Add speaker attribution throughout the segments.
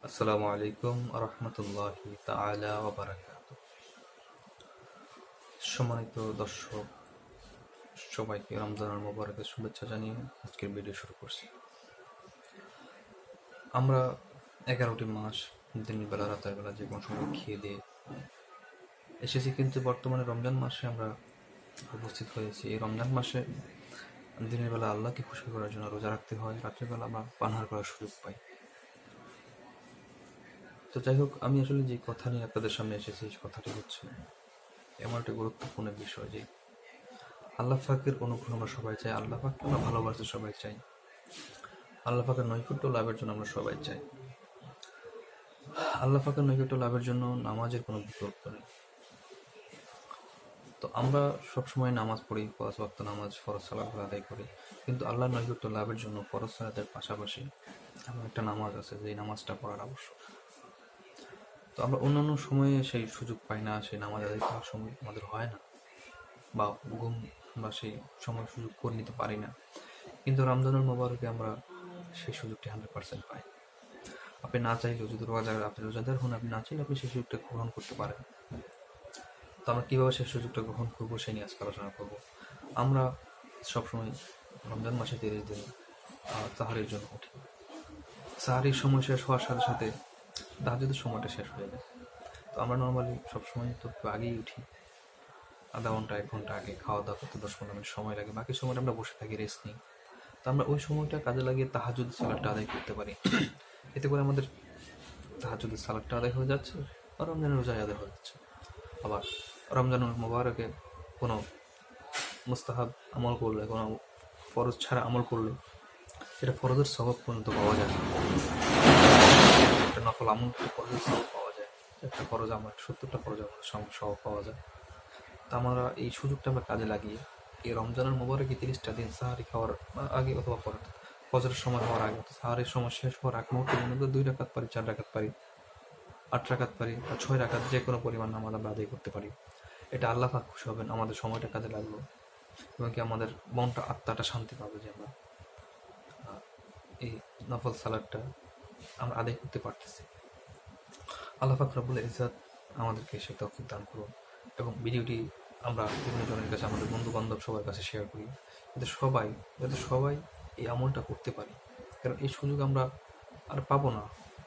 Speaker 1: আসসালামু আলাইকুম রহমতুল্লাহি তাআলা ওয়া বারাকাতুহু। সম্মানিত দর্শক, সবাইকে রমজানুল মুবারকের শুভেচ্ছা জানিয়ে আজকের ভিডিও শুরু করছি। আমরা 11টি মাস দিনের বেলা রাতের বেলা যে কোনো সময় খেয়ে দিয়ে এসেছি, কিন্তু বর্তমানে রমজান মাসে আমরা উপস্থিত হয়েছি। এই রমজান মাসে দিনের বেলা আল্লাহকে খুশি করার জন্য রোজা রাখতে হয়, রাত্রিবেলা আমরা পানাহার করার সুযোগ পাই। তো যাই হোক, আমি আসলে যে কথা নিয়ে আপনাদের সামনে এসেছি, সেই কথাটি হচ্ছে এমন একটা গুরুত্বপূর্ণ বিষয় যে আল্লাহ পাকের অনুগ্রহ আমরা সবাই চাই, আল্লাহ পাককে আমরা ভালোবাসতে সবাই চাই, আল্লাহ পাকের নৈকট্য লাভের জন্য আমরা সবাই চাই। আল্লাহ পাকের নৈকট্য লাভের জন্য নামাজের কোনো বিকল্প নেই। তো আমরা সবসময় নামাজ পড়ি, 5 ওয়াক্ত নামাজ, ফরজ সালাতগুলো আদায় করি, কিন্তু আল্লাহর নৈকট্য লাভের জন্য ফরজ সালাতের পাশাপাশি এমন একটা নামাজ আছে যে নামাজটা পড়ার আবশ্যক। তো আমরা অন্যান্য সময়ে সেই সুযোগ পাই না, সেই নামাজ আদায় করার সময় আমাদের হয় না, বা ঘুম বা সেই সময় সুযোগ করে নিতে পারি না। কিন্তু রমজানুল মুবারকে আমরা সেই সুযোগটি 100% পাই। আপনি না চাইলেও, যদি আপনি রোজাদার হন, আপনি না চাইলে আপনি সেই সুযোগটা গ্রহণ করতে পারেন। তো আমরা কীভাবে সেই সুযোগটা গ্রহণ করবো সেই নিয়ে আজকে আলোচনা করবো। আমরা সবসময় রমজান মাসে 30 দিন সাহারির জন্য উঠি। সাহারির সময় শেষ হওয়ার সাথে সাথে তাহাজ্জুদের সময়টা শেষ হয়ে যায়। তো আমরা নর্মালি সবসময় তো একটু আগেই উঠি, আধা ঘন্টা 1 ঘন্টা আগে। খাওয়া দাওয়া করতে 10-15 মিনিট সময় লাগে, বাকি সময়টা আমরা বসে থাকি, রেস্ট নিই। তো আমরা ওই সময়টা কাজে লাগিয়ে তাহাজ্জুদের সালাতটা আদায় করতে পারি। এতে করে আমাদের তাহাজ্জুদের সালাতটা আদায় হয়ে যাচ্ছে আর রমজানের রোজা আদায় হয়ে যাচ্ছে। আবার রমজানুল মুবারকে কোনো মুস্তাহাব আমল করলে, কোনো ফরজ ছাড়া আমল করলে সেটা ফরজের সওয়াব পর্যন্ত পাওয়া যায় না। একটা নফল আমল ফরজের সওয়াব পাওয়া যায়, একটা ফরজ আমল 70টা ফরজ আমল সওয়াব পাওয়া যায়। তা আমরা এই সুযোগটা আমরা কাজে লাগিয়ে এই রমজানুল মুবারকে 30টা দিন সাহারি খাওয়ার আগে অথবা পরে, ফজরের সময় হওয়ার আগে, সাহারির সময় শেষ হওয়ার আগ মুহূর্তের মধ্যে 2 রাকাত পারি, 4 রাকাত পারি, 8 রাকাত পারি বা 6 রাকাত, যে কোনো পরিমাণ নামাজ আমরা আদায় করতে পারি। এটা আল্লাহ পাক খুশি হবেন, আমাদের সময়টা কাজে লাগলো এবং কি আমাদের মনটা, আত্মাটা শান্তি পাবে যে আমরা এই নফল সালাদটা আমরা আদায় করতে পারতেছি। আল্লাহ পাক রব্বুল ইজ্জত আমাদেরকে সেই তৌফিক দান করুন এবং ভিডিওটি আমরা বিভিন্ন জনের কাছে, আমাদের বন্ধু বান্ধব সবার কাছে শেয়ার করি, যাতে সবাই এই আমলটা করতে পারি। কারণ এই সুযোগ আমরা আর পাবো না।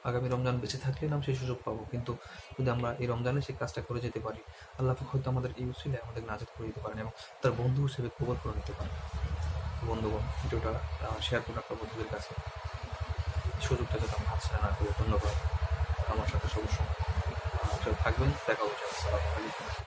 Speaker 1: আগামী রমজান বেঁচে থাকলে না সেই সুযোগ পাবো, কিন্তু যদি আমরা এই রমজানে সেই কাজটা করে যেতে পারি, আল্লাহ পাক হয়তো আমাদের এই উসিলায় আমাদের নাজাত করে দিতে পারেন এবং তার বন্ধু হিসেবে কবুল করে নিতে পারেন। বন্ধুগণ, ভিডিওটা শেয়ার করুন আপনার বন্ধুদের কাছে। সুযোগটা যাতে আমরা হাতছাড়া না করি। ধন্যবাদ। আমার সাথে সবসময় থাকবেন। দেখা হচ্ছে। আসসালামু আলাইকুম।